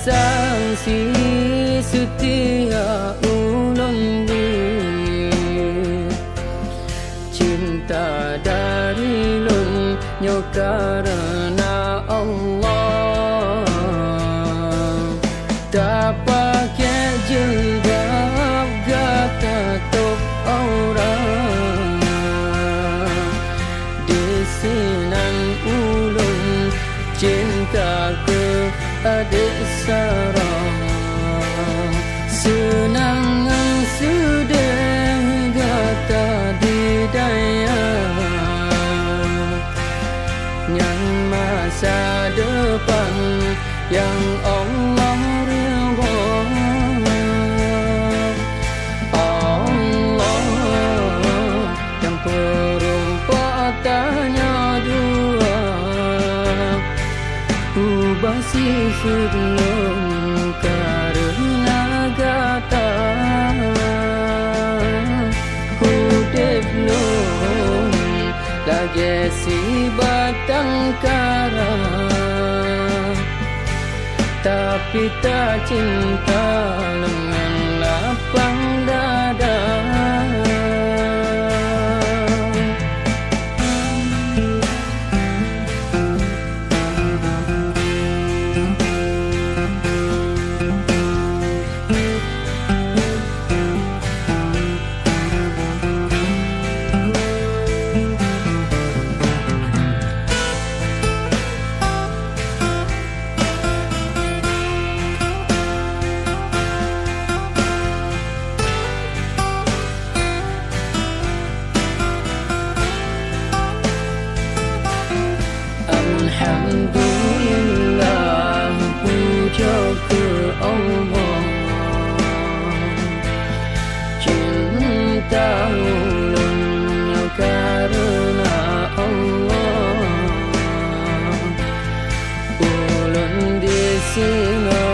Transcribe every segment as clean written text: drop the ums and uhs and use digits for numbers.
saksi setia ulun di cinta dari lun nyo karena Allah tak pakai jilbab gata tok orang di sinan ulun cinta ke adik sarang senangan sudah gata didaya yang masa depan yang Allah ridha Allah yang perumpatannya dua ubah sifat lum karena gata hudib lum lagi si batang kara tapi tak cinta dengan lapang dada. Alhamdulillah puja ke Allah cinta ulunnya karena Allah ulun di sini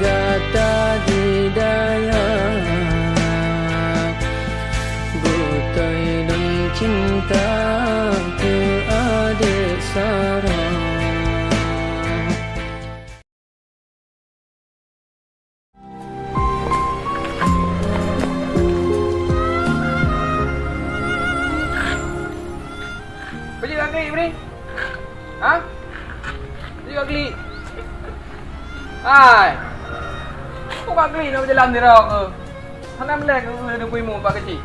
gata didaya butai dan cinta ke adik sarang. Pergi kat klik ni? Ha? Pergi kat klik. Hai. Kau kat klik nak berjalan dia ke? Sana melek ada kuimu pak kecil.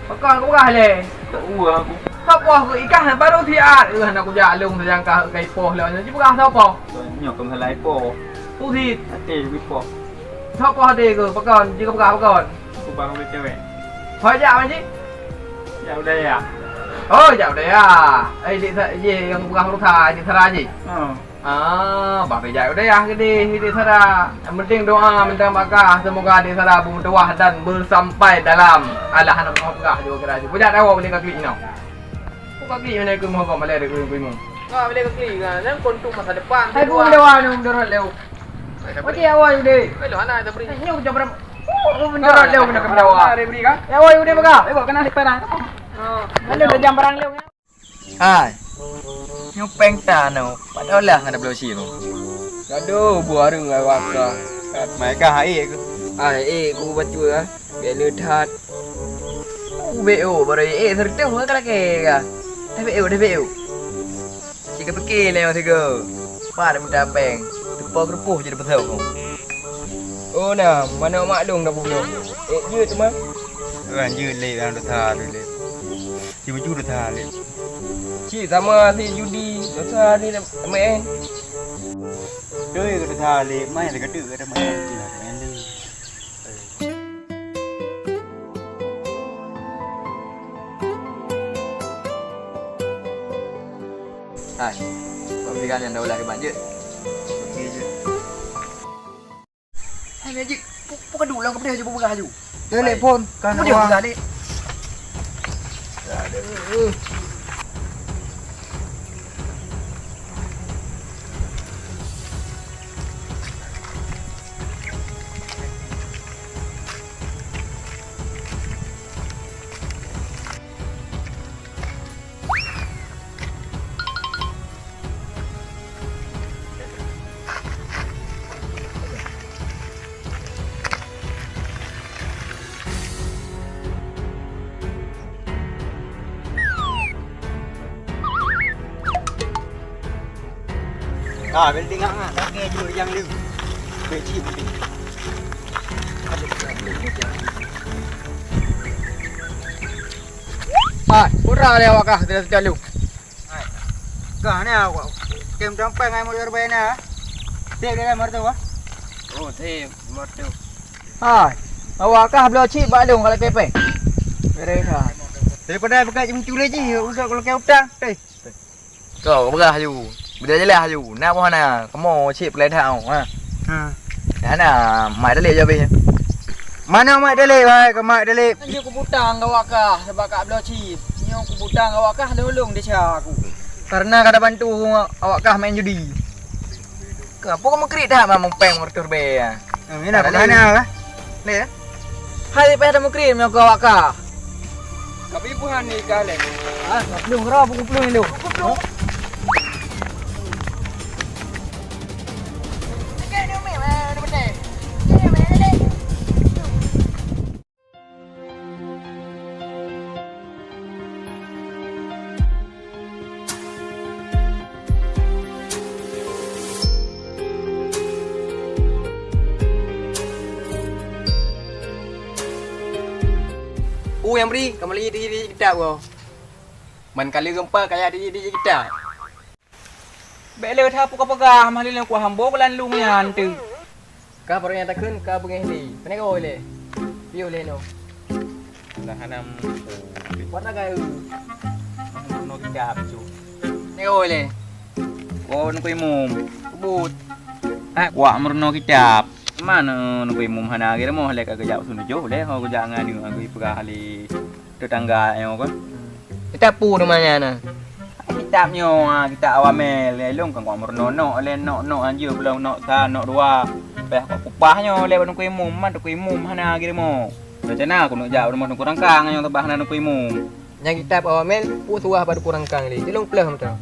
Pakai kau berah le. Tak urang aku. Siapa ke ikan baru tiat. Nak aku jalung sejangka kai poh lah. Jadi berah siapa? Nyok ke halai po. Tu di. Ate wi po. Siapa ada ke? Pakai jika berah pakai. Aku bang boleh cewek. Pajak macam ni? Ya udah ya. Oh, jauh dah ya. Ye yang berah rukha di Sara je. Bapak jauh dah ya di Sara. Yang penting doa minta berkah semoga di Sara bertuah dan bersampai dalam alahan berkah juga kira je. Pajak dah boleh kat klik ni. Kau kat klik mana ke mau kau malah ada kuimu. Ah, boleh kat klik kan. Jangan kontung masa depan. Hai bu dewa ni dorot leu. Macam awak udah. Kalau anak ada beri. Ni aku jabram. Oh, mendorot leu kena kedawa. Ada beri kan? Ya awak udah baga. Baik kena sekarang. Lalu dah jam barang leu. Hai. Nyupeng ta no. Padahal lah ada belau si tu. Aduh, buah rung awak ka. Mereka hai aku. Aku baca ah. Biar tat. BO baru serta orang kalau ke. Dah BO. Jika fikir leh tiga. Pada minta peng. Depa kerupuh jadi pasal kau. Oh nah, mana maklum dah punya. Je tu mah. Lanjut le dalam tha tu le. Jujur tha le. Cik sama si judi. Dosa ni main. Chơi cái tha le, mai là cái tự cái mai. Hai. Pemilikan yang dah ulah ke banjir. Pergi je. Hai Magic, pukul dulu ke dia je buka haju. Telefon kan Dia buka orang. dek. Aduh. building ngak tak ke dulu yang lu. Beci building. Pura le awak kah tidak selalu. Kah ni awak. Kem campang ai mau berbaik na. Tiap dia mar tu wah. Oh, thế mất đâu. Awak kah belo cip balung kalau kepeng. Beres dah. Daripada pakai cule je, usah kalau kau utang. Teh. Kau berah ju. Bây giờ là ju. Na bao na, kamu chip lên thảo ha. Đó là mày đã lệ cho bây. Mana mak dale wahai, ke mak dale. Dia aku butang awak kah sebab kak belo cip. Ni aku butang awak kah tolong dia aku. Karena kada bantu awak kah main judi. Kenapa kamu kerik dah mamang peng motor be ya? Ini nak mana kah? Le. Hari pada mau kirim yang awak kah. Tapi bukan ni kah le. Belum kerap pukul 10 ni lu. Yang beri, kamu lihat di kita kau. Man kali gempa kayak di kita. Bele tha puka-puka malin aku hambo kelan lung yan tu. Kau baru yang tak kun, kau pengen di. Mana kau boleh? Piu le no. Dah hanam. Warna kau. No kita tu. Mana kau boleh? Oh, nak imum. But. Wak merno kita. Mana nak imum hana kira mau lek agak sunu jo le ho jangan ni aku pergi hali tetangga yang kan. Kita pu namanya na. Kita nyo kita awamel long kan wak merno no le no anjir belum no sa no dua. Peh kok kupahnya le nak imum man nak imum hana kira mau. Rencana aku nak jauh nak kurang kang yang tebah hana nak imum. Yang kita awamel pu suah pada kurang kang le. Tolong pleh macam.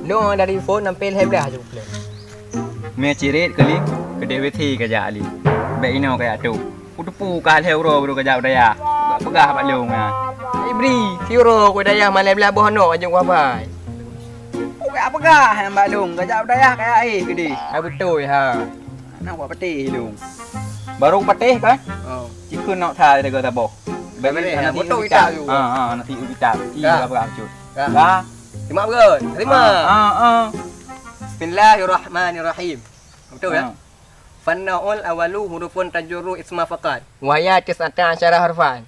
Long dari phone nampil heblah je pleh. Me cirit kali kedai weti kerja ali. Baik ino kayak tu. Udah puka hero baru kerja daya. Pegah balung ah. Ibri, hero ko daya malai belah bono ajung apa. Puka pegah yang balung kerja daya kayak ai gede. Ah betul ha. Nak buat peti hilung. Baru peti kan? Oh. Cikun nak thai dekat taboh. Baik nanti betul kita tu. Nanti kita. Iya pegah cut. Dah. Terima bro. Terima. Bismillahirrahmanirrahim. Betul ya? Fannaul awalu hurufun tajurru isma faqat. Wa ya tis'ata asyara harfan.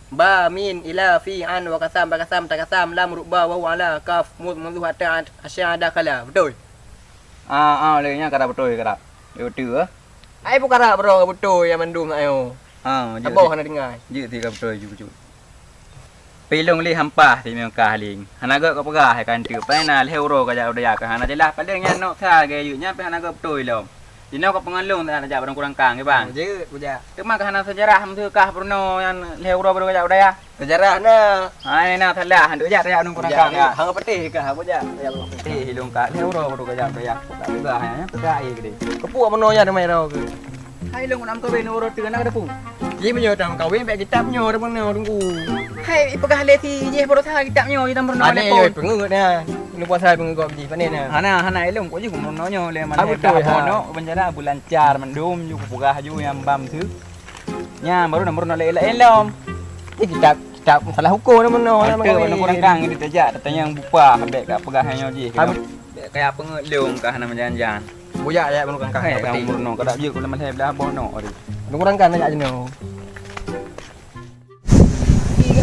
Ba min ila fi an wa kasam ba kasam ta kasam lam ruba wa ala kaf mud mudhu hatta asyada kala. Betul. Lehnya kata betul kata. Betul. Ai bukan kata bro betul yang mendung ayo. Abo hana dengar. Je ti betul juga. Pilong li hampah ti memang kahling. Hana gak kau pegah kan tu. Pernah hero kerja udah kan. Hana jelas palingnya nak tha ke yunya pe hana gak betul lom. Dino kau pengalung tak ada barang kurang kang ke bang. Je buja. Cuma hana sejarah mtu kah perno yang hero baru kerja udah ya. Sejarah na. Ai na thalah handu ja ya nung kurang kang ya. Hang peti kah buja. Ya peti hilung kah hero baru kerja udah ya. Tak pegah ya. Pegah ai gede. Kepu meno ya demai ro ke. Hai long nam kau beno ro tu nak ada pun. Ji menyo tam kau wem pe kitab nyo demang nyo tunggu. Hai pegah leti je baru tha kita nyo kita perno Ada yo pengut na. Ni puasa pengut ji panen na. Hana elong ko ji kum no nyo le man no penjara bulan car mendum ju pegah ju yang bam tu. Nya baru nomor no le elom. Ni kitab salah hukum demang no. Ada kurang kang ini tajak datang yang bupa habis kat pegah nyo ji. Kayak pengut leung kah nama jalan-jalan. Buja ya pengut kang. Kayak murno kada je ko le man belah bono ri. Kurang kan aja no.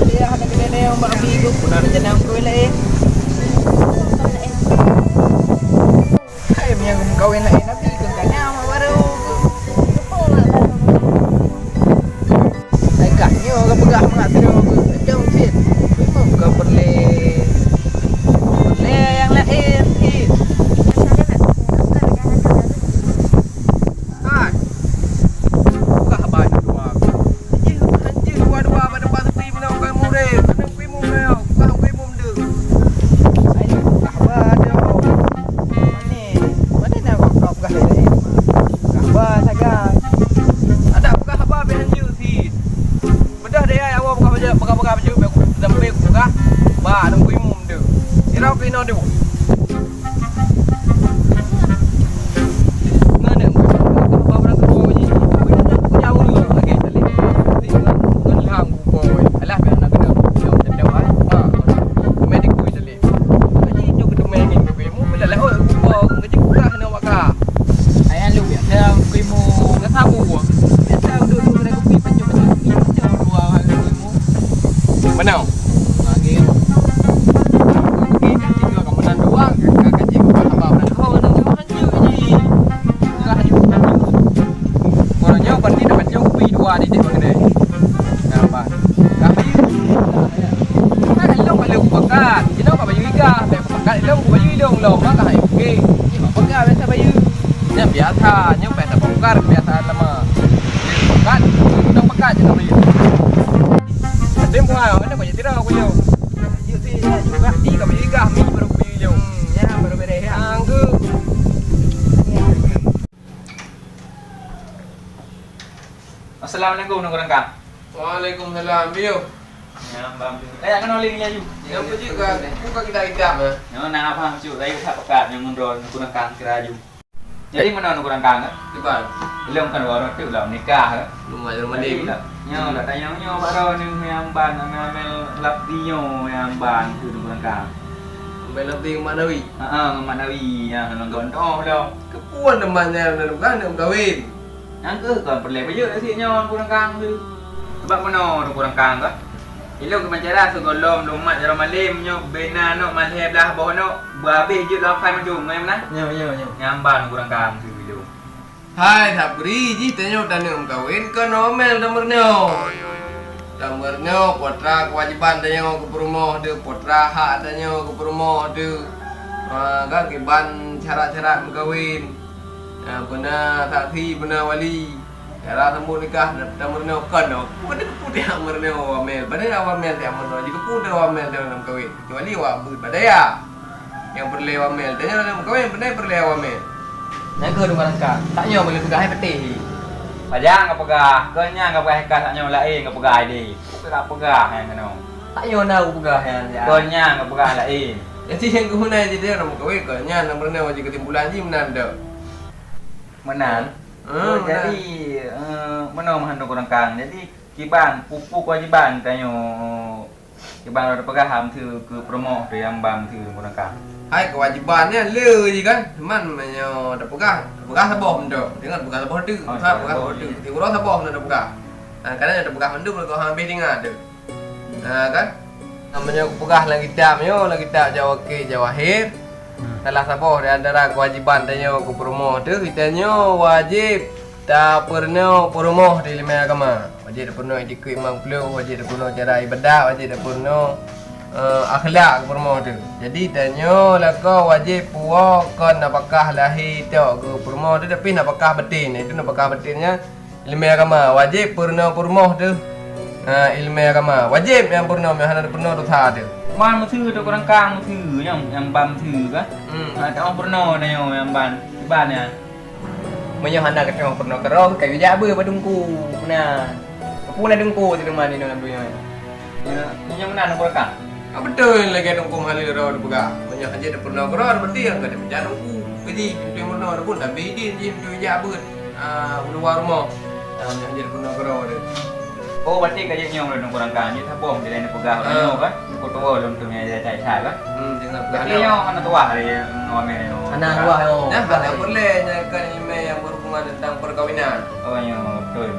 Dia ada kena yang mbak bigu benar jenang kau le. Hai yang kau le nabi kengkanya baru. Hai kanyo ke pegah mak tu jauh sit. Kau perle yang lain hit. Kau dua di deh begini. Nampak. Kah bayu. Kan lo kalau pakat, kita apa bayu iga, pakat lo bayu dong lo, maka hai oke. Ini pakat biasa bayu. Nya biasa, nya biasa bongkar biasa lama. Pakat, udah pakat kita bayu. Dem kuah, mana banyak tidak aku yo. Yo sih juga di ka bayu iga, mi baru bayu yo. Ya baru beres anggu. Assalamualaikum orang kang. Waalaikumsalam, biu. Ya, bang. Kan oleh ni ayu. Yang puji kan, buka kita hitam. Yang nak apa cu, saya tak pekat yang ngendron kurang kang kira ayu. Jadi mana kurang kang? Di bang. Belum kan orang tu lah nikah. Rumah mandim. Nyo lah tanya nyo baru ni yang ban amel lap dinyo yang ban tu kurang kang. Ambil lebih manawi. Manawi yang nonggon oh dah. Kepuan temannya dan bukan yang kawin. Yang ke kan perlu baju sih nyo kurang kang tu. Sebab mana kurang kang kan? Ilong ke mancara segolom lumat jaro malim nyo bena no malhe belah boh no babe je lah kai majung ngam nah. Nyo. Nyamban kurang kang tu video. Hai sabri ji tanyo tanyo kawin ke nomel nomornya. Nomornya potra kewajiban tanyo ke perumoh de potra hak tanyo ke perumoh de. Kan kiban cara-cara kawin. Benar saksi benar wali. Cara sambut nikah nomornya kan no. Bukan putih nomornya wamel. Badai wamel dia nomor. Jika putih wamel dia nam kawin. Kecuali wa badai ya. Yang perlu wamel tanyo nam kawin benar perlu wamel. Nak ke rumah kang. Tak nyo boleh pegang hai peti. Pajang ke pegah, kenya ke pegah kas tak nyo lain ke pegah di. Tak pegah yang kena. Tak nyo nak pegang yang. Kenya ke pegah lain. Jadi yang guna je dia nam kawin ke nya nomornya wajib ketimbulan ji menan dak. Menan. Jadi mana mahan kurang kang. Jadi kiban pupuk kewajiban tanyo kiban ada pegaham tu ke promo tu yang bang tu kurang kang. Hai kewajibannya le je kan. Man menyo dak pegah. Pegah sabah mendo. Dengar pegah sabah tu. Sa pegah sabah tu. Ti uro sabah mendo pegah. Kadang ada pegah mendo kalau hang bedinga tu. Kan. Namanya pegah lagi tak menyo lagi tak Jawa ke Jawa Akhir. Salah sabah di antara kewajiban tanyo ke promo tu kitanyo wajib tak pernah promo di lima agama. Wajib pernah ikut imam puluh, wajib pernah cara ibadah, wajib pernah akhlak promo tu. Jadi tanyo lah kau wajib puak kon apakah lahir tu ke promo tu tapi apakah betin. Itu apakah betinnya ilmu agama. Wajib pernah promo tu ilmu agama. Wajib yang pernah yang pernah tu tha tu. Man thư tu kurang kang thư yang bam thư kan. Tak orang pernah yang ban ni. Menyo hana ke tengok pernah kero kayu jabe badungku. Nah. Pula dengku di rumah ni dalam dunia. Yang mana kurang kang? Betul lagi ada hukum halil rawat buka. Banyak aja ada pernah kerar berarti yang ada menjadi hukum. Jadi itu mana ada pun dah bedin je itu jabut. Luar rumah. Banyak aja ada pernah kerar ada. Oh berarti kayak nyong lu kurang kang. Ni tapom di lain pegah nyong kan. Foto belum tu ni ada cai kan. Jangan Berarti nyong anak tua hari ngomel ni. Anak tua yo. Nah, tak boleh nyakan ilmu yang berhubungan tentang perkawinan. Oh nyong betul.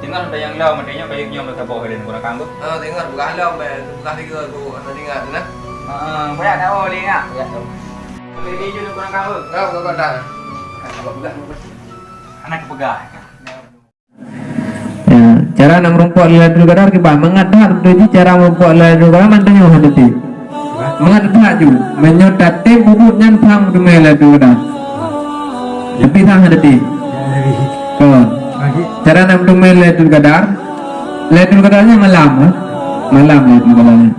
Dengar ada yang lau macamnya kayak nyong lu tapom hari kurang kang tu. Dengar bukan halau bukan tiga tu anak dengar tu nah. Banyak dah oh dengar. Ya. Ini je lu kurang kang tu. Kau dah. Abang pegang. Anak pegah. Cara nak merumpok ladul kadar kita mengadap tu cara merumpok ladul kadar mantanyo hadati. Mengadap ju menyotate bubut nyan tham tu me ladul kadar. Tapi tham hadati. Kau cara nak tu me ladul kadarnya malam ladul kadarnya.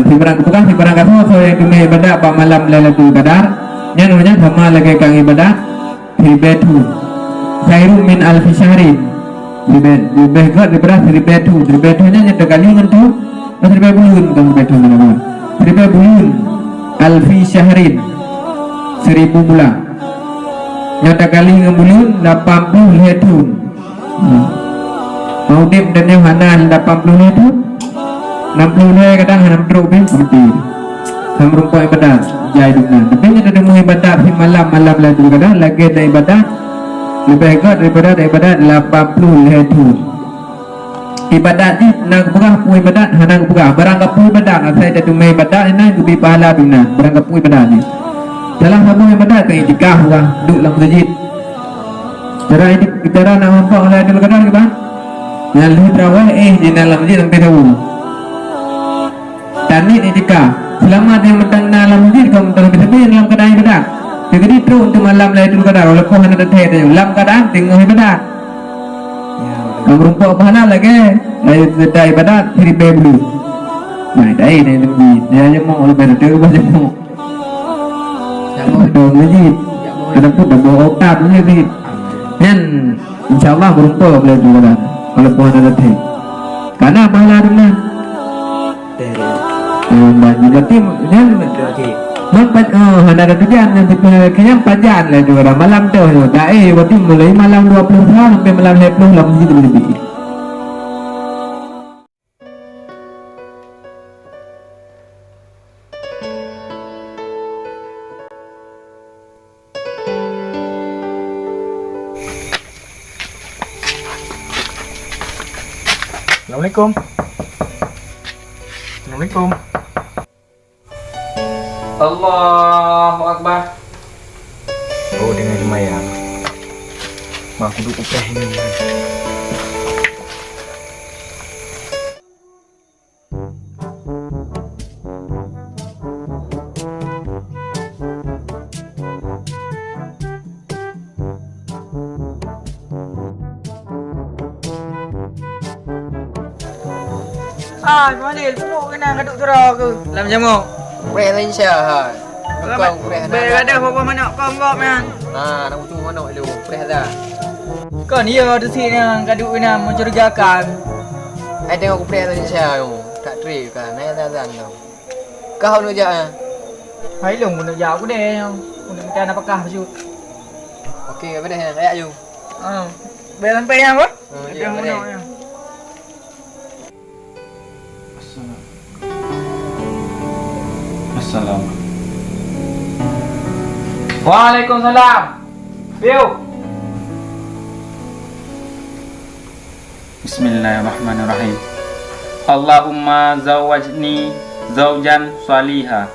Si barang kaso so yang tu me ibadah pa malam ladul kadar. Nyan namanya sama lagi kang ibadah ribetu. Khairu min alfi syahrin. Lebih kot daripada ribetu nya nyata kali ngentu ribetu bulun kan ribetu nama ribetu bulun alfi syahrin 1000 bulan nyata kali ngebulun 80 hetun maudib dan yang hanan 80 hetun 60 le kadang hanam teruk bin mati sama rumput ibadah jai dunan tapi nyata demu ibadah di malam lagi kadang lagi ada ibadah lebih kot daripada 80 hetun ibadat ni nak berah pu ibadat hanang berah barang kapu ibadat saya tak tumai ibadat ni lebih pahala bina barang kapu ibadat ni dalam sambung ibadat ke itikaf lah duduk dalam masjid Cara nak nampak Lailatul Qadar ke bang? Yang lebih terawih di dalam masjid sampai tahu. Tanit etika. Selama dia mentang dalam masjid kau mentang lebih dalam keadaan ibadat. Jadi terus untuk malam Lailatul Qadar walaupun hanya ada teh dalam keadaan tengah ibadat. Kau merumpuk pahala lagi. Lailatul ibadat hari beblu. Nah, dah ini lebih. Dia aja mau lebih ada baca mau. Dong masjid. Ada pun dah bawa otak masjid. Dan insyaallah berumpuk Lailatul Qadar walaupun ada teh. Karena pahala dulu. Berarti yang ada tujuan nanti kayaknya pajan lah juga malam tu dah berarti mulai malam 20 sampai malam 20 lah mesti lebih. Assalamualaikum. Assalamualaikum. Allahu Akbar. Oh, dengan lumayan. Mak aku duduk upah ini. Gimana? Semua kena kaduk terah ke? Lam jamu. Kurek lah insya ha. Kau kurek Ada apa mana kau enggak man? Nak utu mana lu? Kurek dah. Kau ni ada sini yang kaduk ni mencurigakan. Ai tengok kurek lah insya tu. Tak trip kan. Nai dah tu. Kau nak jak. Hai long nak jauh aku deh. Aku nak minta apakah baju. Okey, apa dah? Ayak you. Biar sampai yang apa? Ya, mana? Assalamualaikum. Waalaikumsalam. Biu. Bismillahirrahmanirrahim. Allahumma zawwajni zawjan salihah.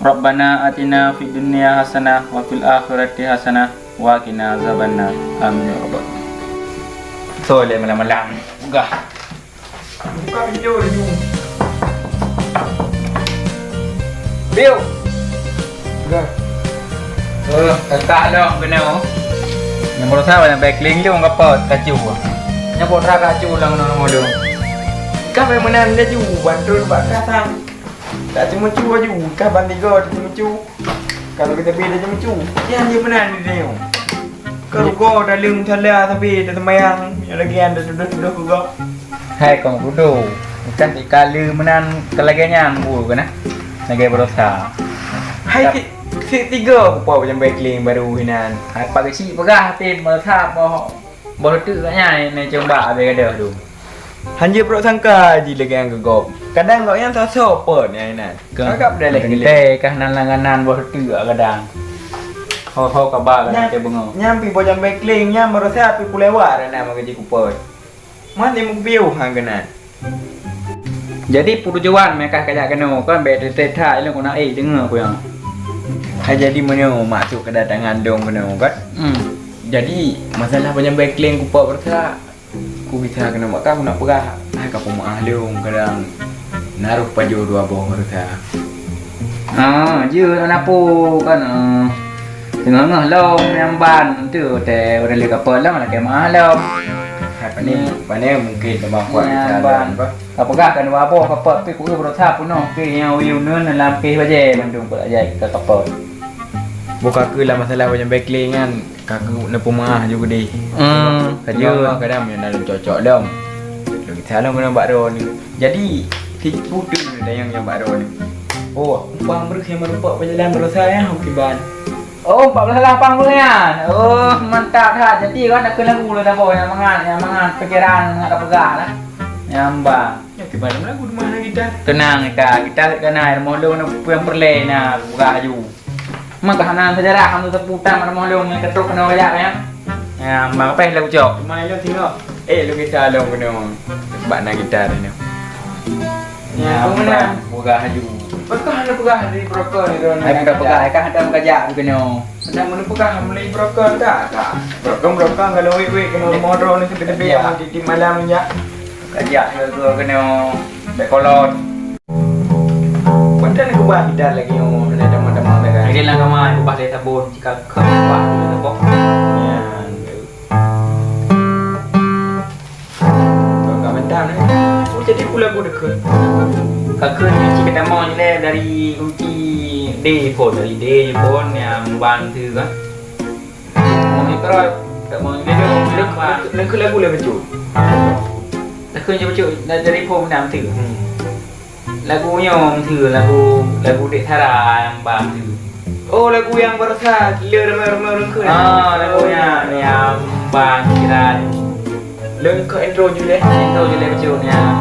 Rabbana atina fid dunya hasanah wa fil akhirati hasanah wa qina azabannar. Amin ya rabbal alamin. Soleh malam-malam. Buka pintu dulu. Biu. Dah. Tak ada kena. Yang baru saya yang backlink tu orang kapot kacu. Yang botra kacu lang nama dia. Kau memang nan dia ju bantu bakasang. Tak cuma cu aja. Kau bantigo cuma cu. Kalau kita beda cuma cu. Yang dia benar dia. Kalau kau dah lung thala tapi dah semayang lagi anda duduk juga. Hai kau duduk. Bukan dikala menan kelagiannya anggur kan? Nagai berosa. Hai tiga apa macam backlink baru hinan. Hai pakai si pegah tim berosa baru tu katnya ni coba habis ada tu. Hanya perut sangka je lagi yang gegop. Kadang kau yang tak sopan ni hinan. Agak dah lagi teh kah nan langanan baru tu kadang. Ho kabar kan dia bengok. Nyampi macam backlink nya berosa pi kulewat na magaji kupot. Mana mu view hang kena. Jadi tujuan mereka kajak kena kan beda tetap itu kena dengar aku yang. Jadi mana masuk kedatangan dong kena kan. Jadi masalah banyak backlink ku pak bersa. Ku bisa kena mak aku nak perah. Kau pemaah dong kadang naruh paju dua boh bersa. Je apa kan tengah-tengah long yang ban tu teh orang lihat kapal lah malah kemah long. Pani mungkin tambah kuat jalan apa. Apakah kan apa kapal pi ku berasa puno pi yang wiu nun dalam pi baje Bandung pun aja ke kapal. Buka ke lah masalah macam backlink kan. Kaku nak pemah juga deh. Saja kadang yang dalam cocok dong. Lagi salah mana bakro ni. Jadi tipu tu dah yang bakro ni. Oh, umpang berus yang merupak berjalan berusaha ya Hokiban. Oh, 14 lapang punya. Oh, mantap dah. Jadi kan nak kena lagu dah boy yang mangan pikiran nak pegah lah. Nyamba. Ya tiba dalam lagu mana kita? Tenang kita kena air molo nak yang perle na buka aju. Maka hanan sejarah kamu seputar mana molo yang ketuk kena kaya ya. Ya, mak apa lagu cok. Mai lo tengok. Lu kita long kena. Sebab nak gitar ni. Ya, buka aju. Bekah ada pegah dari broker ni tu. Ai pun pegah kan ada mengajak juga no. Macam mana pegah beli broker tak? Broker kalau wik kena modal ni lebih di malam ni ya. Mengajak juga kena bekolot. Padahal aku bah hidat lagi oh ada teman-teman dah kan. Lagi lah kamai ubah dari tabun jika kau ubah tu tepok. Ya. Kau mentang ni. Oh jadi pula aku dekat. Kakun ni kita mau ni dari uji D pun dari D pun yang bantu kan. Mau ni terus tak mau ni dia Nak lagu lah betul. Kakun je betul dari pun nam tu. Lagunya tu lagu Dek Tara yang bantu. Oh lagu yang berasa gila remeh-remeh ke. Lagunya yang bang kira Leng ke intro je leh. itu je le betul ni yang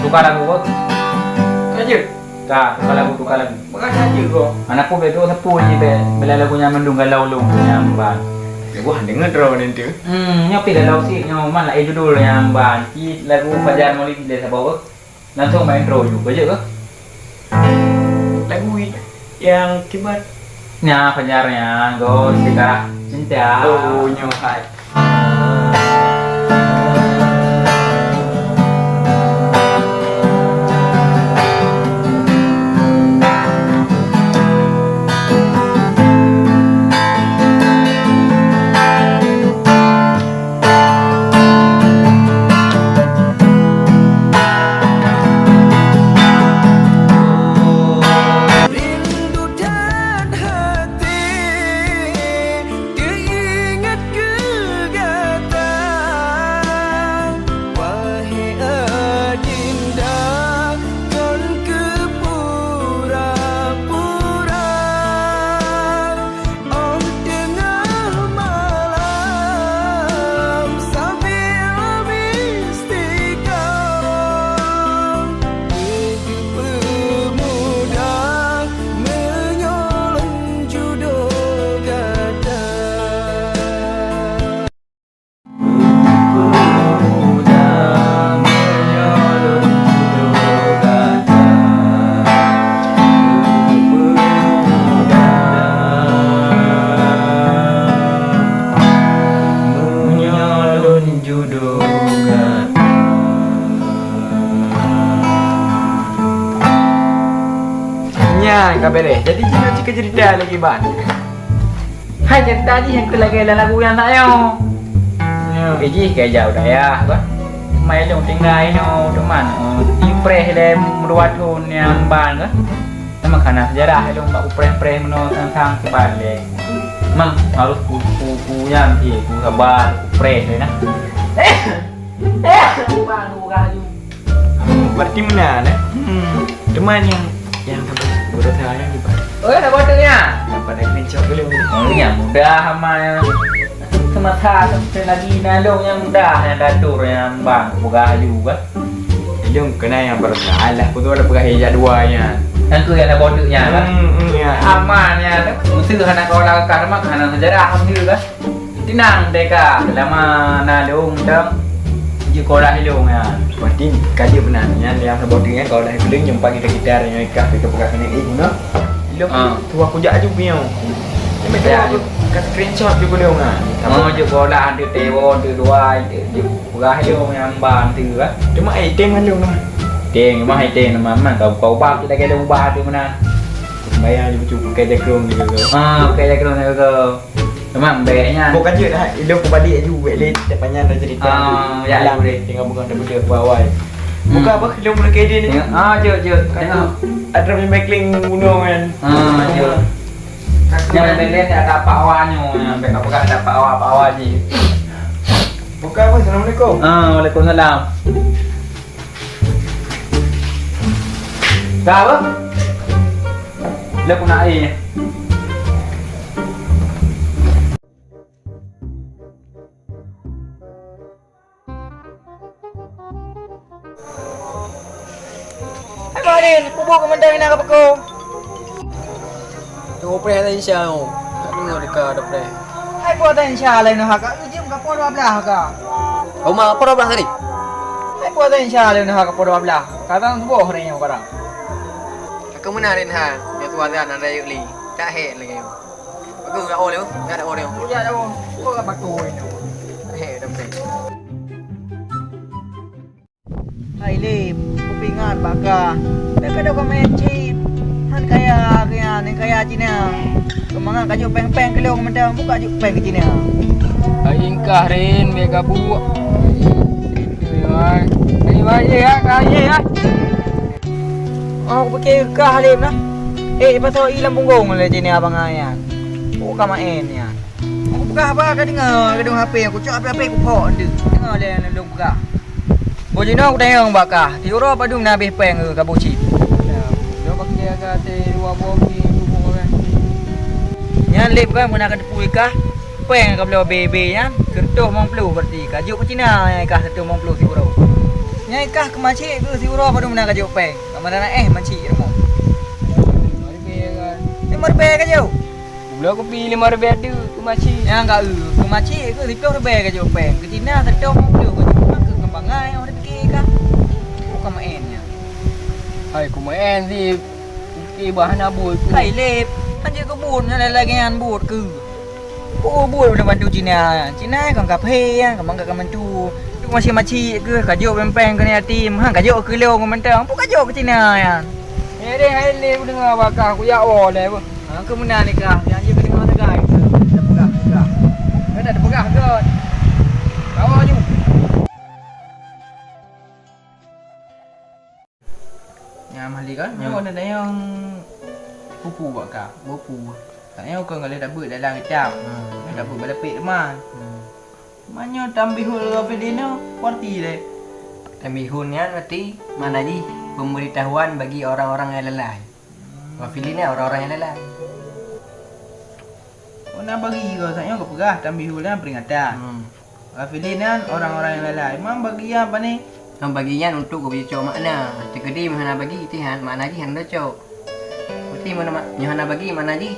tukar lagu kau. Aja. Tak, tukar lagu. Bukan saja kau. Anak pun betul sepuh je be. Bila lagunya mendung galau long yang ban. Wah dengar draw nanti. Nyopi galau sih, nyoman lah judul yang ban. Ki lagu Fajar Maulid dia sabawa. Langsung main draw juga je ke? Lagu yang kibat. Nya Fajarnya, go Sika Cinta. Oh nyohai. Kabere. Jadi jika cerita lagi ban. Hai cerita je yang lagi lagu yang tak yo. Iji kayak jauh dah ya, kan? Mai dong tinggal no teman. Impres le meruat tu yang ban kan? Nama karena sejarah dong tak upres meno tentang kebalik. Mang harus ku yang ti ku sabar upres le nah. Ban ku gayu. Berarti mana nah? Teman yang berasa yang di bawah. Oh, ada botolnya. Pada kencok dulu. Oh, yang mudah sama yang semata sampai lagi nalong yang mudah yang datur yang bang buka juga. Ilung kena yang bersalah. Betul ada pegah hijau duanya. Yang tu yang ada botolnya kan. Ya. Amannya. Mesti tu anak kau lakukan mak anak sejarah alhamdulillah kan. Tinang deka lama nalong dong. Sekolah ilung ya. Berarti kaji benarnya yang sebotnya kalau dah belum jumpa kita yang ikat ke pegah kena ini no. Ilung tu aku jak juga punya. Mereka kat screenshot juga dia ngah. Mau je bola ada tewon ada dua je pegah ilung yang bang tu kan. Cuma item kan ilung no. Teng mah item nama kau bab kita kena ubah tu mana. Bayar je cukup kayak jakrong juga. Kayak jakrong juga. Memang baiknya. Bukan je dah. Ilmu kebalik aju buat leh depannya dah cerita. Ya Alang boleh. tinggal bukan dah benda bawai. Buka apa ilmu mula KD ni? Je. Tengok. Ada Macling bunuh kan. Je. Yang belen ada apa awalnya, baik apa ada apa awal je. Buka apa? Assalamualaikum. Waalaikumsalam. Dah apa? Lepas nak air. Hai Marin, kubur komandang nak apa kau? Tu operate dah insya Allah. Tak dengar dekat ada operate. Hai buat tak insya-Allah nak hak. Jom ke pol 12 hak. Kau mah apa dah tadi? Hai buat tak insya-Allah nak hak pol 12. Kata semua hari ni orang. Aku mana rin ha? Dia tu ada nak rayuk li. Tak hek lagi. Aku enggak oleh, enggak ada oleh. Ya dah. Kau ke batu ni. Tak hek dah operate. Hai Lip, kupingan baka. Dekat dah kau main chip. Han kaya Cina. Kemangan kaju peng-peng kelo komandang buka juk peng ke Cina. Ai ingkah rin biar gabu. Ai ya, kaya ya. Oh, aku fikir kah Lip lah. Pasal hilang punggung le Cina abang ayan. Buka main ya. Aku buka apa kau dengar gedung HP aku cak HP aku pok ndu. Dengar le nang buka. Bojino aku tengok bakah. Tiuro padung nak habis peng ke gabu chip. Dia pakai agak ada dua bogi buku kan. Yang Lip kan guna depu ikah. Peng ke belah bebe nya. Kertuh mong pelu berarti. Kajuk ke Cina yang ikah kertuh mong pelu tiuro. Yang ikah ke macik ke tiuro padung nak kajuk peng. Kamana macik remo. Mari kan. Marbe kajuk. Bila aku pilih mari ada tu macam. Yang enggak ke macik ke tipe marbe kajuk peng. Ke Cina kertuh mong pelu ke kembangai orang fikir ikah. Bukan main nya. Hai aku main si. Okey bahan abul tu. Hai Lip. Anjir ke bun lagi an bud ke. Oh bud dah bantu Cina. Cina kan kap he kan bangga kan bantu. Tu masih macik ke kajuk pempeng ke ni tim. Hang kajuk ke leo mentang. Pu kajuk ke Cina ya. Deh hai le aku dengar bakar aku ya oleh apa. Ha ke mana ni kah? Anjir ke dengar tegai. Dah pegah. Kau dah pegang ke? Kau aju. Yang mahli kan? Yang ada yang pupu bakar, pupu. Tanya kau kalau dah buat dalam kecap. Dah buat balapik teman. Manyo tambihul Filino parti deh. Tambihunnya berarti mana ji pemberitahuan bagi orang-orang yang lalai. Wafilin orang-orang yang lalai. Oh nak bagi kau tanya kau pegah tambihulnya peringatan. Filin kan orang-orang yang lalai. Mam bagi apa ni? Yang bagian untuk kau cok makna. Tegedi mana bagi tihan mana ji hendak cok. Berarti mana hana bagi mana ji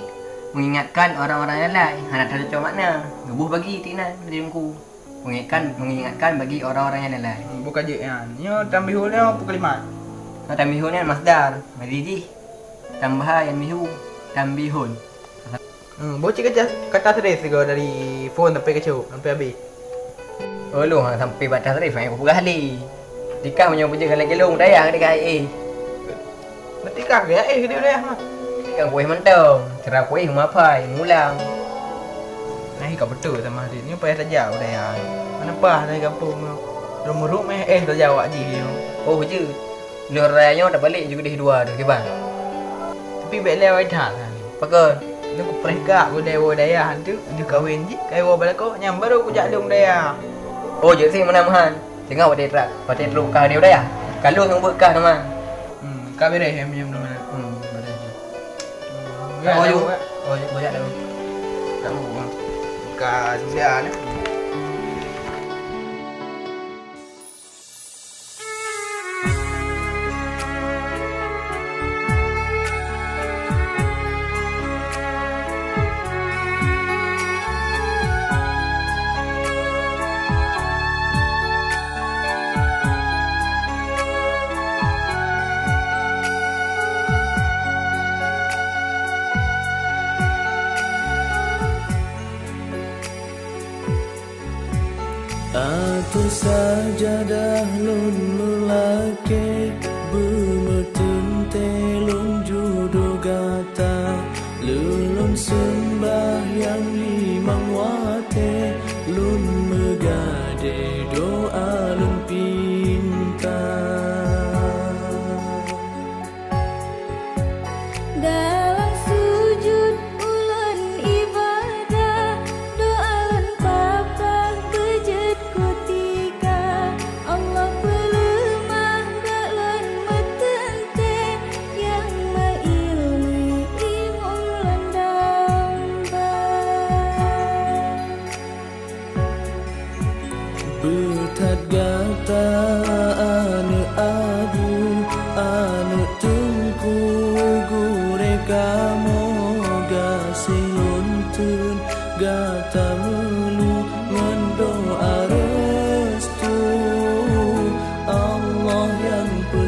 mengingatkan orang-orang yang lalai. Hana tak cok makna. Gebuh bagi tinan dari aku. Mengingatkan bagi orang-orang yang lalai. Bukan je kan. Nyo tambihulnya apa kalimat? Tambihunnya masdar. Mari ji tambah yang mihu tambihun. Bocik kata terus kau dari phone sampai kecil sampai habis. Oh lu sampai batas tarif yang aku pegah li. Dikah punya puja galak-galung dayah dekat ai. Berarti kah ya dia dah mah. Kan kuih mentong, cerah kuih mapai, ngulang. Nah, kau betul sama dia. Ni payah tak jauh dah ya. Mana pah dari kampung tu. Rumah tak jauh aje dia. Oh je. Loranya dah balik juga dah dua tu kiban. Tapi baik lewat dah kan. Pakai. Ni aku pereka aku dewa daya tu. Dia kahwin je. Kahwin balik kau nyam baru aku jalung daya. Oh je sih mana-mana. Tengok pada terak, pada teruk kah dia dah ya. Kalau yang buat kah teman. Kau beres yang macam mana? Oh je. Oh je banyak dah. Tak mau. Kau sudah ni. Aku sajadah lun lelaki Bemetun telun judo gata Lulun sembahyang limang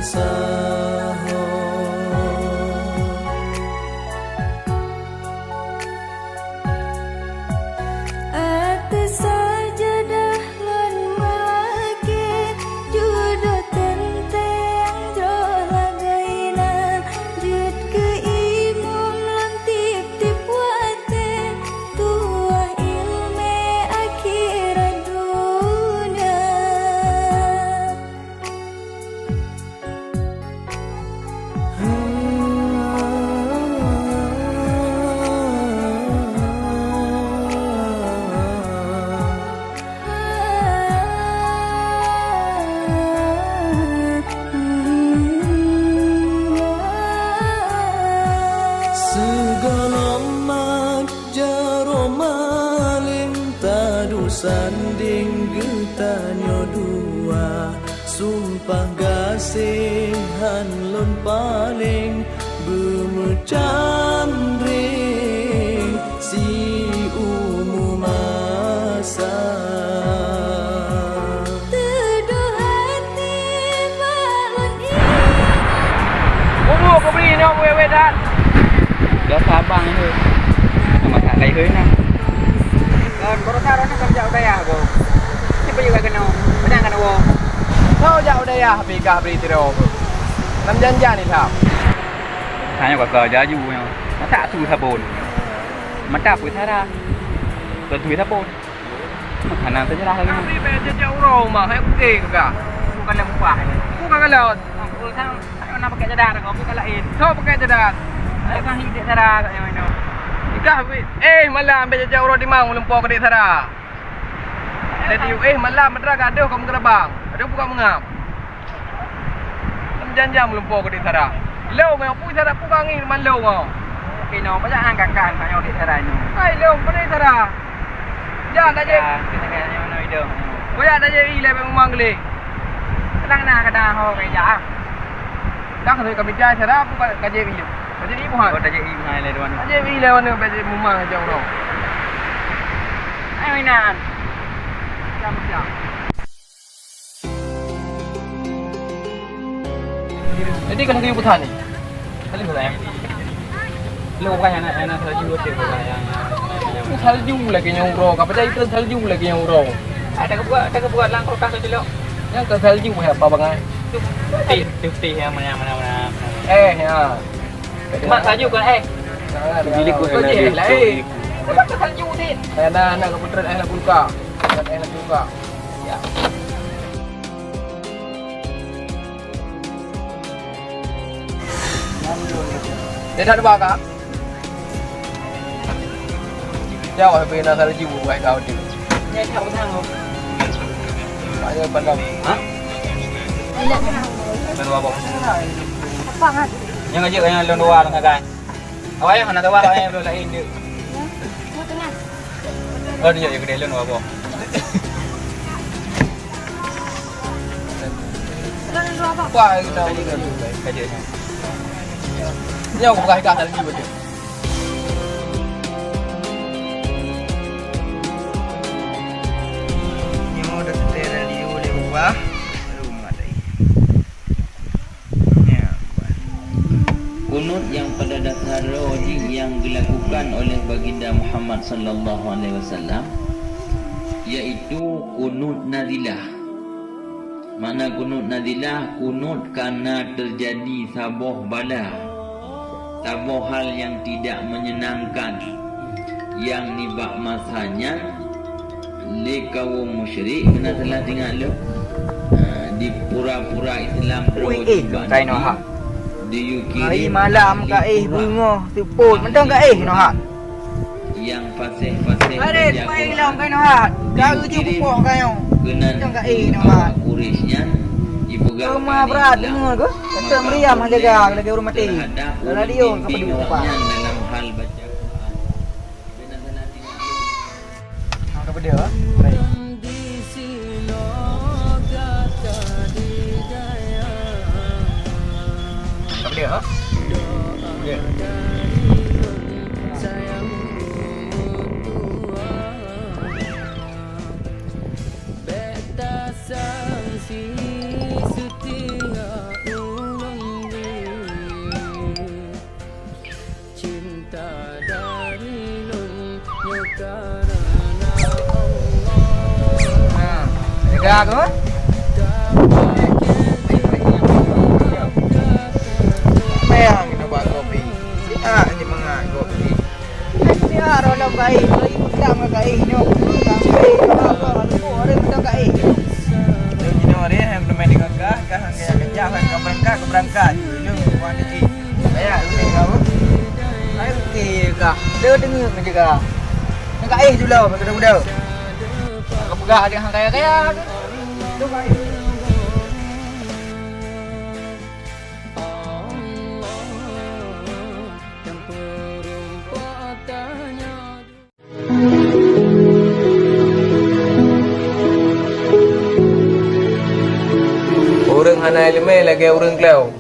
saho. Atas sajadah lan melaki judo tenteng jola gaina jud keimum lan tip-tip wate tuah ilme akhirat dunia. Segala jaro maling tadu sanding getanyo dua sumpah gasihan lon paling bemecam ring si umum masa. Teduh hati balon Umur kau beri ni orang wewe dah. Dah sabang itu. Sama tak lagi hơi nè. Kau rasa orang nak kerja udah ya kau. Siapa juga kena. Benar kan kau? Kau jauh dah ya, Bika beri tidur. Nam janjan ni tak. Hanya kau kerja ju yang. Masa tu sabun. Mata pun cara. Tentu sabun. Makanan saja lah lagi. Beri beja jauh rumah, hai okey ke kak? Bukan lembu pah. Bukan kalau. Aku sang nak pakai cadar kau bukan lain. Kau pakai jedak. Ayo kan hidup cara kat yang mana. Ikah malam beja jauh rumah di mang lumpur ke dik Sarah. Jadi malam medra gaduh kau mengerabang. Aduh bukan mengap. Nam janjan lumpur ke dik Sarah. Lâu mày pui Sarah pui kangi man lâu kau. Okey no, banyak angkat-angkat kat dik cara ni. Hai lâu pada dik Sarah. Jangan aja. Kita kan yang mana hidup. Kau ya aja ile memang geli. Kadang-kadang ho kerja. Dah kau kami jaya Sarah pun kerja ini. Kerja ibu han. Kau dah jadi hai le tuan. Kerja ile mana kerja memang jauh rumah. Ayo mainan. Jam-jam. Jadi kan kau putar ni. Kali tu yang. Lu bukan yang salju tu bukan yang. Salju lagi yang urang. Apa jadi itu salju lagi yang urang. Ada kebuat lang kulkas tu lo. Yang ke salju apa bangai? Tuti yang mana. Ya. Mak salju kan Bilik kau je lah Kenapa salju ni? Nak keputeran nak buka. Nak buka. Ya. Dia dah ada bakar. Jauh sampai nak salju buat kau tu. Ni tahu tang. Banyak pandang. Ha? Baru apa? apa kan? Yang aja yang lon dua dengan kan. Awak yang nak tahu awak yang belum lain dia. Mau tengah. Oh dia yang gede lon apa? Lalu dua apa? Apa kita udah Kerja. ni aku buka ikat salju betul. Ni mau dah setel dia boleh buah. Rumah tadi. Ya. Kunut yang pada dasar wajib yang dilakukan oleh baginda Muhammad sallallahu alaihi wasallam yaitu kunut nazilah. Mana kunut nazilah? Kunut karena terjadi sabuh bala, sabuh hal yang tidak menyenangkan yang nibak masanya le kaum musyrik kena telah dengar lo di pura-pura Islam Kain noh. diukiri Hari malam ka bunga tuput. Mentang ka noh. yang fasih-fasih Ada main lawan kain noh. Kau je pupuk kain. kenan Mentang ka noh. Quraisynya dipegang Rumah berat dengar ke? Kata meriam jaga lagi orang mati. Dalam dia ka peduli apa. dalam hal baca Quran. Apa dia? Baik. Apa dia? Dia. Dah ke? Bayang kita buat kopi. Ni mengat kopi. Dia rolam kai, kita mah kai ni. Sampai apa aku orang kita kai. Jadi orang yang belum medik gagah, hang kerja hang berangkat. Lu buat ni. Bayar ni kau. Ayo kah. Dia dengar menjaga. Nak kai dulu budak-budak. Kau pegah dengan hang kaya-kaya. Tu kai. Orang hana ilmu lagi orang kelau.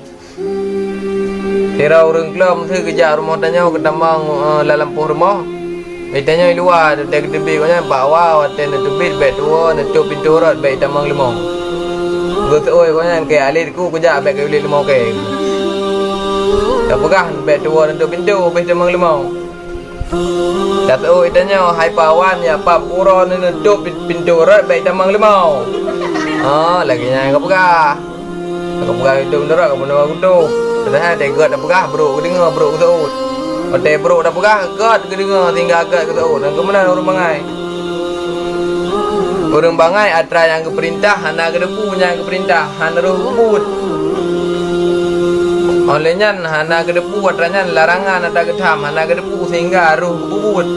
Kira orang kelau mesti kerja rumah tanya ke tambang dalam puh rumah. Tanya luar dekat tepi kau nya bawa waten tepi bet tua nutup pintu rot bet tambang limau. Gua oi kau nya ke alit ku kerja bet ke limau ke. Tak pegah bet tua nutup pintu bet tambang limau. Tak oi tanya hai pawan ya pak pura nutup pintu rot bet tambang limau. Lagi nya kau pegah. Kau pegah itu bener kau bener aku tu. Dah ada god dah pegah bro, dengar bro tu. Ote bro dah pegah god dengar tinggal god tu. Dan kemudian orang bangai. Orang bangai atra yang ke perintah, hana ke depu yang ke perintah, hana roh bubut. Olehnya hana ke depu atranya larangan ada ke tham, hana ke depu sehingga roh bubut.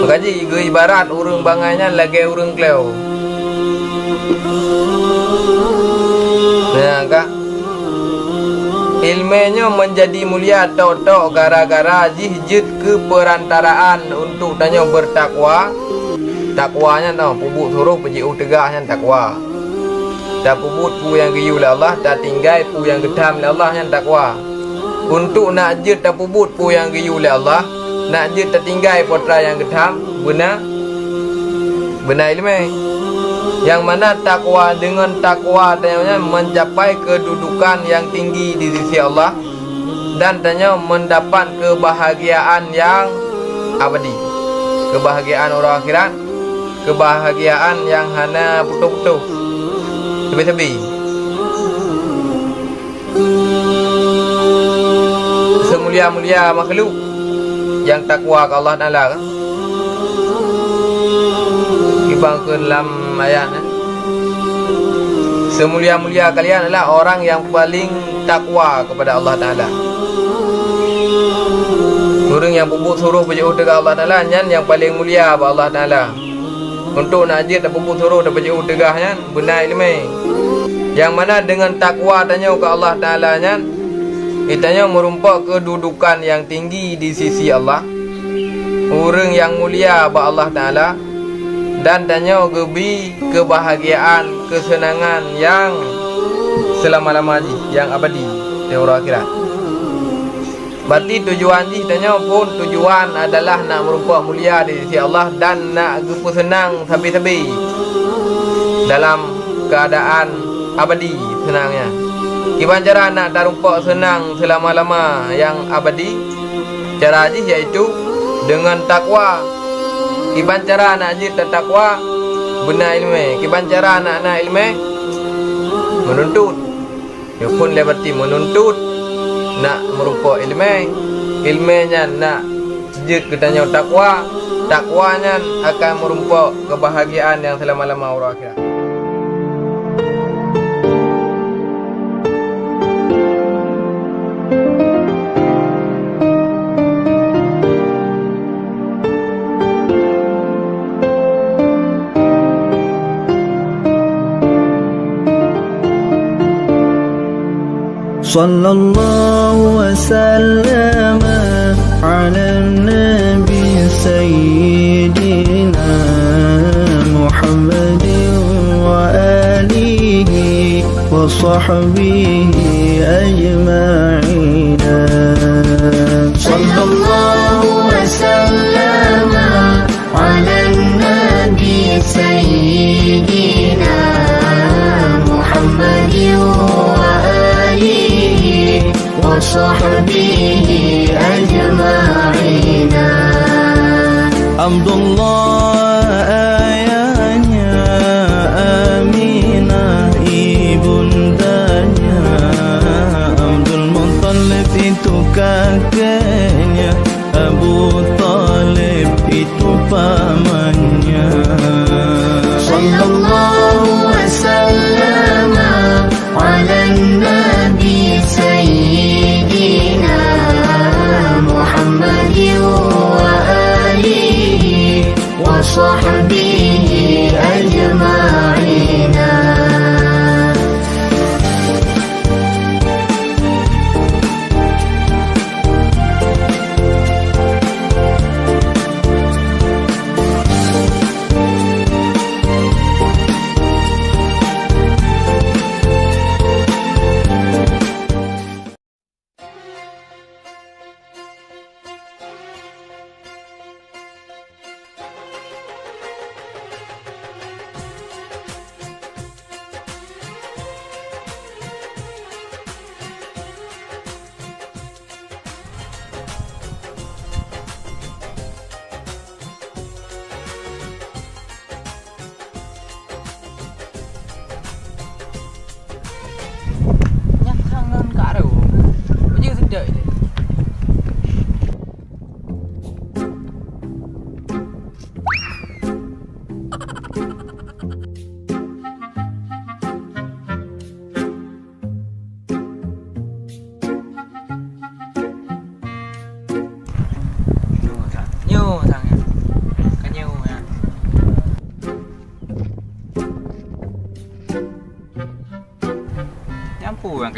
Makaji ge ibarat orang bangainya lagi orang kleo. Nah, kak, ilmunya menjadi mulia tok gara-gara jihjid keperantaraan untuk tanya bertakwa. Takwanya tau, pubut suruh pejiu tegahnya takwa. Tak pubut pu yang giyu oleh Allah, tak tinggai pu yang gedam oleh Allah yang takwa. Untuk nak jid tak pubut pu yang giyu oleh Allah, nak jid tak tinggai potra yang gedam, benar ilmu. Yang mana takwa dengan takwa tanya mencapai kedudukan yang tinggi di sisi Allah dan tanya mendapat kebahagiaan yang abadi, kebahagiaan orang akhirat, kebahagiaan yang hana putus-putus tepi-tepi. Semulia-mulia makhluk yang takwa ke Allah Taala kan? Dibangkun dalam ayat semulia-mulia kalian adalah orang yang paling takwa kepada Allah Ta'ala. Orang yang pupuk suruh berjauh dekat Allah Ta'ala yang paling mulia kepada Allah Ta'ala. Untuk nak ajit dan pupuk suruh dan berjauh dekatnya benar ilmu. Yang mana dengan takwa tanya ke Allah Ta'ala itanya merumpak kedudukan yang tinggi di sisi Allah. Orang yang mulia kepada Allah Ta'ala dan tanya gebi kebahagiaan, kesenangan yang selama-lamanya, yang abadi di orang akhirat. Berarti tujuan ji tanya pun tujuan adalah nak merupakan mulia di sisi Allah dan nak gepu senang sabi-sabi dalam keadaan abadi senangnya. Gimana cara nak darumpak senang selama-lama yang abadi? Cara ji iaitu dengan takwa. Kiban cara nak jid takwa benar ilmu. Kiban cara nak ilmu menuntut. Dia pun berarti menuntut nak merupa ilmu. Ilmunya nak jid katanya takwa. Takwanya akan merupa kebahagiaan yang selama-lama orang akhirat. صلى الله وسلم على النبي سيدنا محمد وآله وصحبه أجمعين. صلى الله وسلم على النبي سيدنا محمد وصحبه أجمعين. حمد الله آياتnya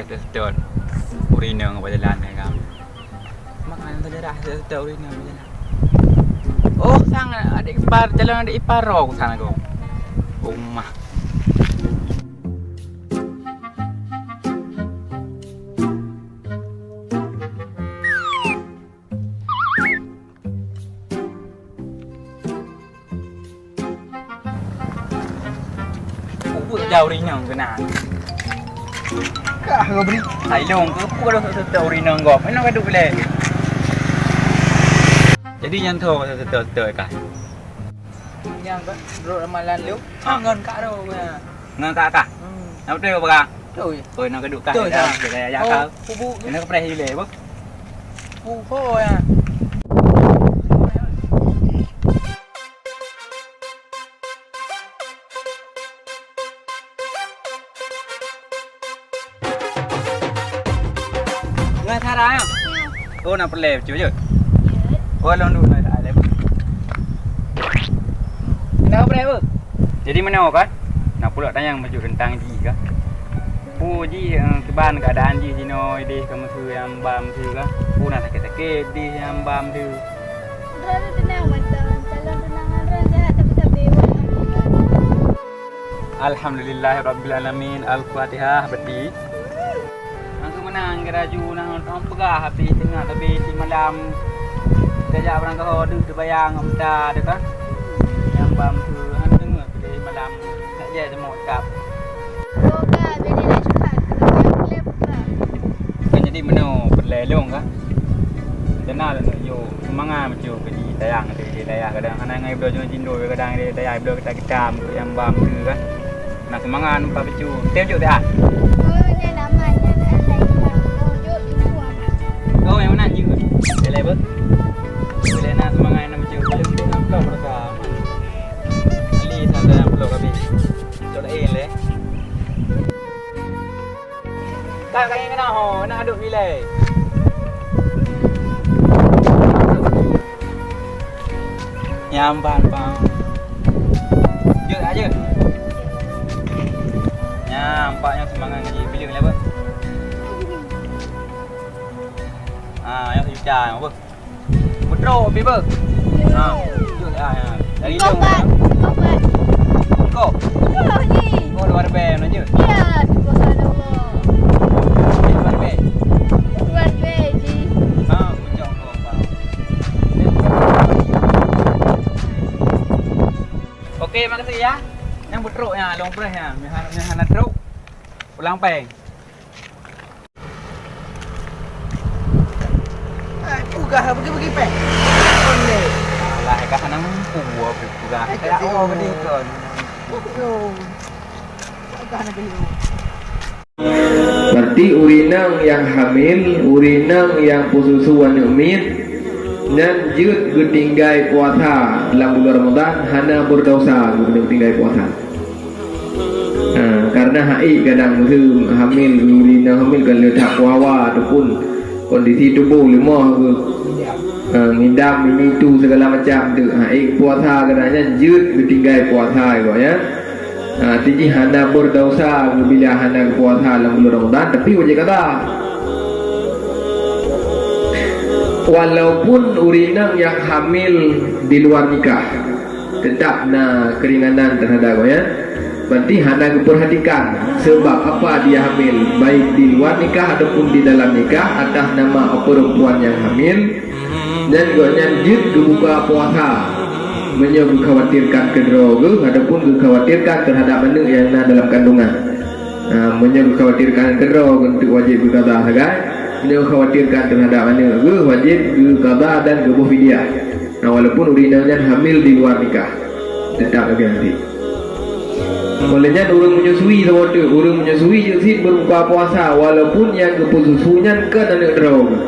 ada sedot urina apa jalan kan. Makanan saja dah sedot urina apa jalan. Oh, sang adik ipar jalan adik ipar aku sana aku. Rumah. Jauh rinang kena. Kah kau beri. Hai long ke pu kalau jauh rinang gop. Mana kadu boleh. Jadi yang tu sedot kan. Yang kan bro ramalan lu. Ngon kak đâu nha. Ngan kak. Nào treo baka. Trời. Ôi nó cái đủ cái Trời đó. sao? Để giá cao. Bu Nó có phải lệ bức. bu phôi à. Ngan tha ra không? Ô nào lệ chứ chứ. Ôi long đủ này lại lệ. Nào lệ. Jadi mana kan? Nah pula tanya maju tentang ji kan. Ji keban keadaan ji sino ide kamu tu yang bam tu kan. Nak sakit-sakit di yang bam tu. Rada tenang macam calon tunangan raja tapi Alhamdulillahirabbil alamin. Al-Fatihah berarti. Aku menang keraju nang pegah habis tengah tapi di malam kerja orang kau tu terbayang amda tu kan. Yang bam tu tengah di malam saja semua kap. Boga beli nak cepat kalau yang boleh buka. Kan jadi meno berlelong kan. Kenal yo semangat macam di tayang di tayang kadang anak ngai belajar jindo kadang di tayang belajar kita yang bam tu kan. Nak semangat nampak baju. Tengok dah. Oh ni namanya ada yang tunjuk di luar. Oh yang mana juga. Boleh ber. Boleh nak semangat nak baju. Boleh kita nampak mereka. Ali tanda yang perlu kami. Coba le. Tak kaya kena ho, nak aduk bila. Nyamban bang. Jut aja. Nampaknya semangat ngaji bila ni apa? Yang sejuta apa? Betro biber. Jut dari long. Obat. Kau. Oh ni. Kau luar bem aja. Ya, subhanallah. Luar bem. Luar beji. Macam kau bang. Okey, makasih ya. Yang betro ya, long press ya. Mihan truk. Pulang peng. Pugah pergi pek. Boleh. Lah kat sana puwa pugah. Oh beli kon. Pugah nak beli. Berarti urinang yang hamil, urinang yang pususuan umid dan jut getinggai puasa dalam bulan Ramadan hana berdosa getinggai puasa. Karena hai kadang tu hamil urinang hamil kalau tak puawa ataupun kondisi tubuh lemah ke ngidam ini tu segala macam tu hai puasa kadangnya jut getinggai puasa ya. Tiji hana berdosa bila hana puasa dalam bulan Ramadan tapi wajib kata walaupun urinang yang hamil di luar nikah tetap na keringanan terhadap ya. Berarti hana diperhatikan sebab apa dia hamil baik di luar nikah ataupun di dalam nikah atas nama perempuan yang hamil dan gonya jid buka puasa menyebut khawatirkan kedroge ataupun dikhawatirkan terhadap anak yang dalam kandungan. Menyebut khawatirkan kedroge untuk wajib berqada hagai, menyebut khawatirkan terhadap anak wajib berqada dan gebuh fidyah. Walaupun urinanya hamil di luar nikah tetap ganti. Olehnya orang menyusui sama tu, orang menyusui jesit berbuka puasa walaupun yang kepususunya ke anak droge.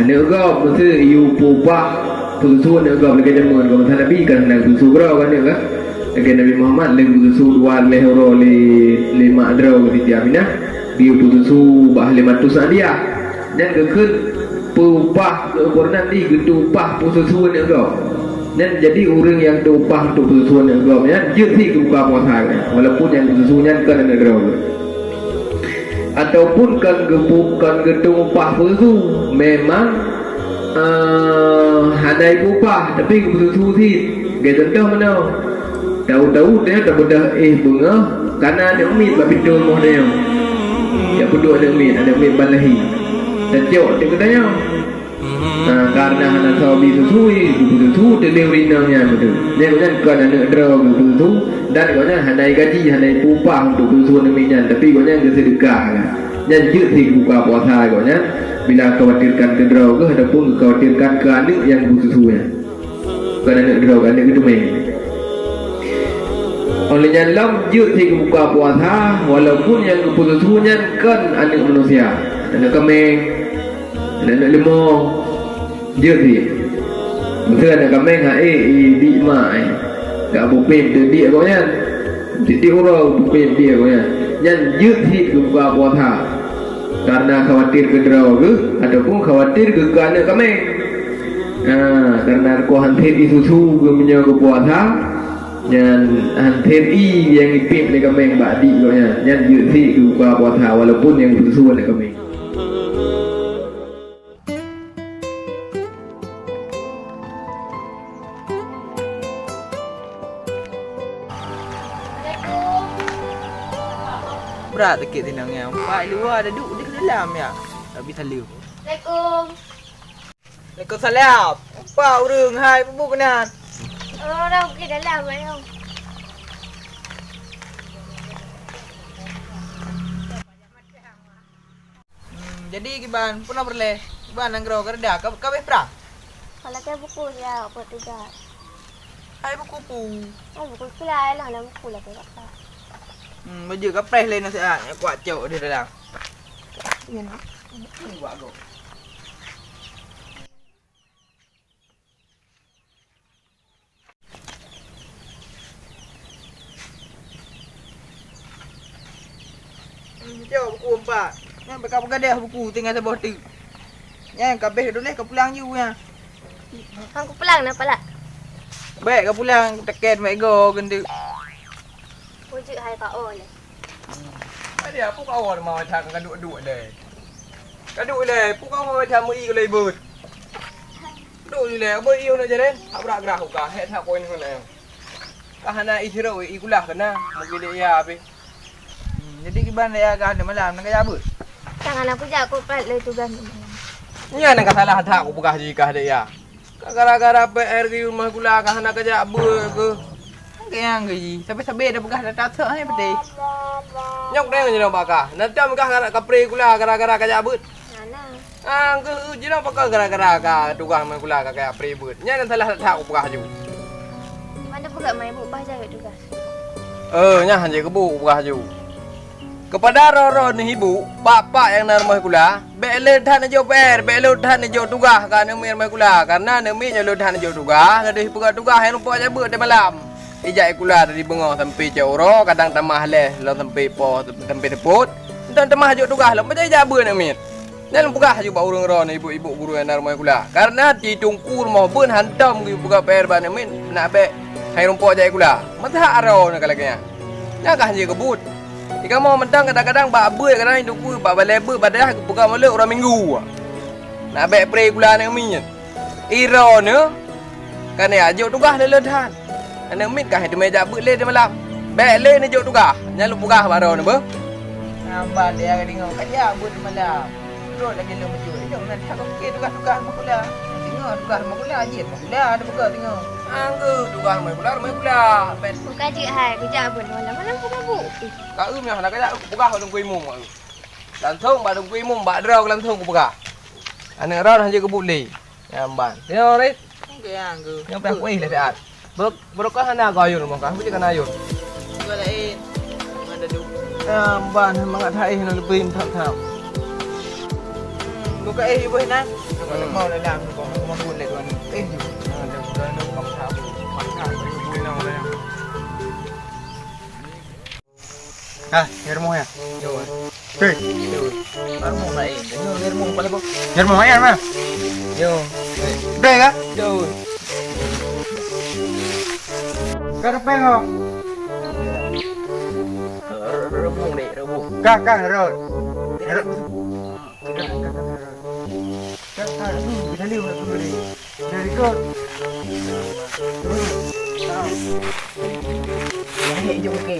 Anak gap mesti iu pupah pususu anak gap lagi jaman kalau sana Nabi kan anak pususu berapa kan ya? Lagi Nabi Muhammad lagi pususu dua lehoro lima droge di Aminah, dia pususu bah 500 dia. Dan kekut pupah kebornan di getupah pususu anak gap. Dan jadi orang yang terupah untuk pususuan yang agama ya, jadi buka puasa walaupun yang pususunya kan ada droge. ataupun kan gedung upah tu memang handai upah tapi keputusan tu gitu contoh mana tahu-tahu dia dah bedah bunga karena ada umit bab pintu rumah dia ya berdua ada umit balahi dan jauh dia katanya karena anak sahabat susui betul delivery-nya betul dia kan kena nak draw betul dan katanya handai gaji handai upah untuk keputusan umitnya tapi katanya dia sedekah kan dan jadi buka puasa katanya bila khawatirkan ke draw ke ataupun khawatirkan ke anak yang khususnya kena nak draw anak itu main olehnya lam jadi buka puasa walaupun yang keputusannya kan anak manusia anak kambing anak lemah jadi betul anak kambing di mai tak bupin dia katanya di orang bupin dia katanya yang jadi buka puasa karena khawatir ke draw ke ataupun khawatir ke anak kambing karena kau hantar susu ke menjaga puasa yang hantar yang ipip le kambing badi katanya yang jadi buka puasa walaupun yang susu le kambing. Berat sikit tinangnya. Pak luar ada duduk di dalam ya. Tapi terlalu. Assalamualaikum. Waalaikumsalam. Pak urang hai bubu kenan. Orang pergi dalam ayo. Jadi kiban puna berle. Kiban nanggro kerja ka beh pra. Kalau ke buku ya apa juga. Hai buku pu. Oh buku kelai lah nak buku lah ke apa. Baju ka press le nasi ah. Kuat cok di dalam. Ya nak. Buat go. Jauh buku 4. Yang berkap-gadah buku tinggal sebuah tu. Yang kabeh dulu kau pulang you ya. Aku pulang nak pala. Baik kau pulang teken mek go gendu. Wujud hai kau oleh. Dia apa kau mau thang kaduk-duk le. Kaduk le, pu kau mau thang mu i ko le but. Duk le, bo iu na jaren. Abra-abra ka, he tha koin hona. Kahana isiro i kulah kana, mungkin dia ape. Jadi kiban dia agak ada malam nak jabut. Jangan aku jak aku plat le tugas. Nya nak salah tha aku bekah jikah dia. Gara-gara PR di rumah kula kahana kerja ber ke. Yang gaji. Sampai-sampai dah begah dah tak hai peti. Nyok deng je nak bakah. Nanti bekah gara kapre kula gara-gara kerja but. Mana? Ke je nak bakah gara-gara ka tugas mai kula ka kapre but. Nya nak salah tha aku bekah ju. Mana buka mai bu pas jaya tugas. Nya hanje ke bu bekah ju. Kepada Roro ni ibu, bapak yang nak rumah kula, bele than jo PR, bele than jo tugas kan nemi rumah kula, karena nemi jo than jo tugas, jadi buka tugas yang rupa je ber di malam. Ijak kula dari bengah sampai Jauro, kadang tamah leh, lo sampai po sampai teput. Entar tamah jo tugas, lo macam ijak ber nemi. Dan buka ju ba urang ro ni ibu-ibu guru yang nak rumah kula. Karena di tungku rumah pun hantam buka PR ban nemi, nak be hai rupa je kula. Mata aro nak kalaknya. Nak hanje kebut. Jika mau mentang kadang-kadang bak abai kadang hidup ku bak baleba badah buka mula orang minggu. Nak baik pre gula nak minyak. Iro ne kan ya jok tugas le ledan. Ana mit kah de meja bu le de malam. Baik le ni jok tugas. Nyalu buka baro ne be. Nampak dia tengok kerja buat malam. Terus lagi lu maju. Jom nanti aku ke tugas-tugas makula. Tengok tugas makula ajit makula ada buka tengok. Angge tugas mai kula. Bet. Buka je hai kerja buat malam-malam aku dah bu. Ka yang nak kerja buka dalam kuimum. Langsung ba dalam kuimum ba draw langsung ku buka. Ana ron hanje ke bule. Nyamban. Tengok rit. Okey anggu. Yang pernah kuih le saat. Berokah hana kayun mo ka. Bukan ayun. Gua lain. Ada du. Nyamban mangat hai nak lebih thap-thap. Buka ibu nak. Mau dalam kau mau boleh tuan. Ah, hermo ya. Hei, Baru mau lain. Dengar mau pala bu. hermo ya mah. Yo. Udah ya? Yo. Kau pengen? Rebung dek, rebung. Kah, rot. Bisa liu aku dari. Dari kau. Ini jom ke.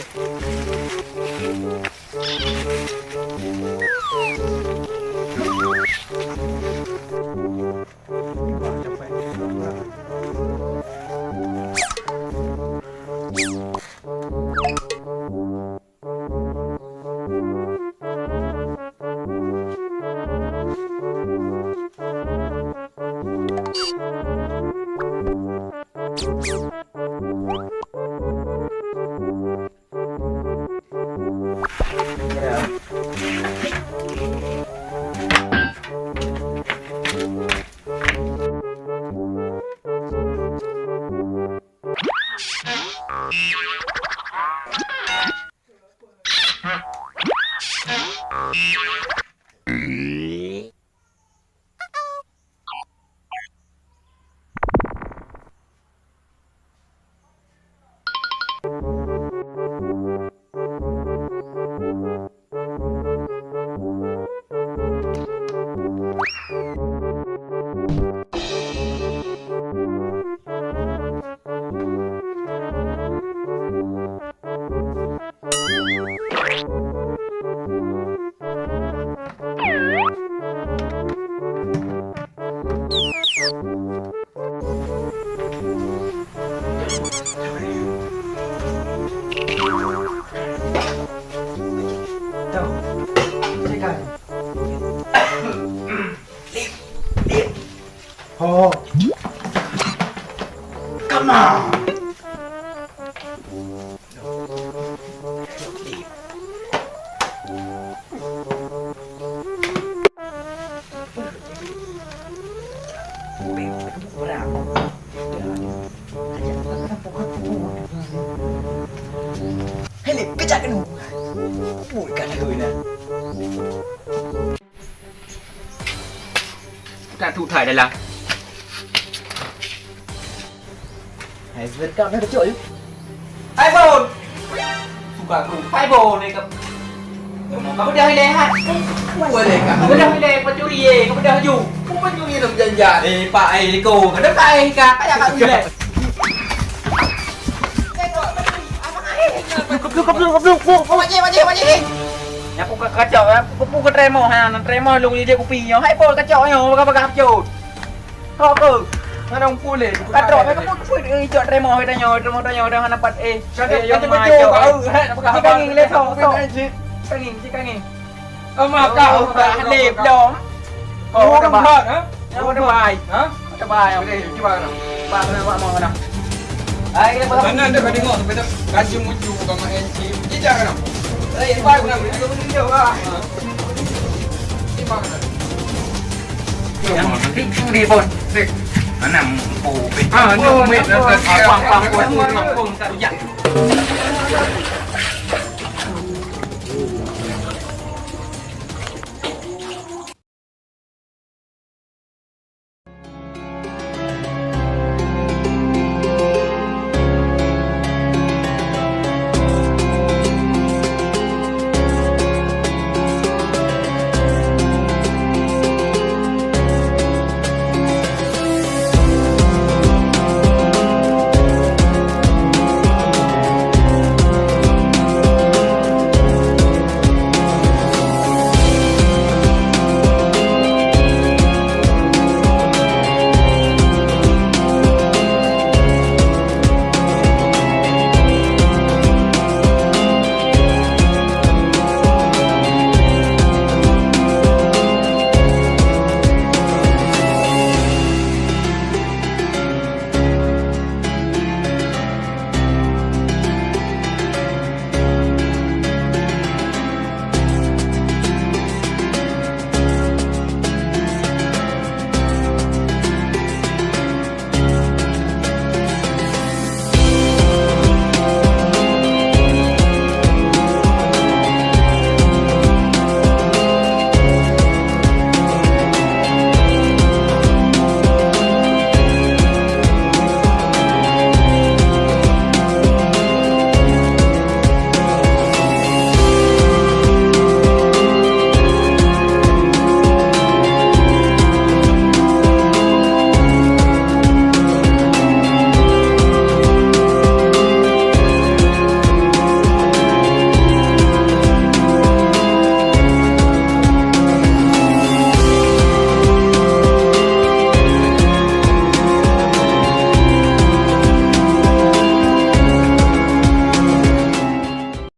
Oh, come on. Hei, kejap kan? Bukan người nè. Cả thủ thải đây là Hãy vượt cao nó chỗ. hai bồn suka ku hai bồn này kamu kamu dah hilang ha Boleh kah? kamu dah hilang pencuri kamu dah haju Kau pencuri dalam janjian. pak ai ko ada pak ai ka kayak kat hilang ya aku kacau ya aku ke tremo ha tremo lu dia kopi nyo hai bồn kacau nyo bagap jod kau ke Mana boleh? kacau ka kamu pun jod tremo dah nyo dah dapat Kau baju kau. Jika ngin le thong jika ngin Ama kau tak lep dong Oh, dah mak, ha? yang udah baik Ha? udah baik Okey, cuba kau. pak nak mau dah ai kita pasang Mana ada kau tengok sampai dah gaji muncul kau mak enci. Jejak kau. eh pak nak video ah yang di pun mana mampu Ah, ni umit dah. pang tak rujak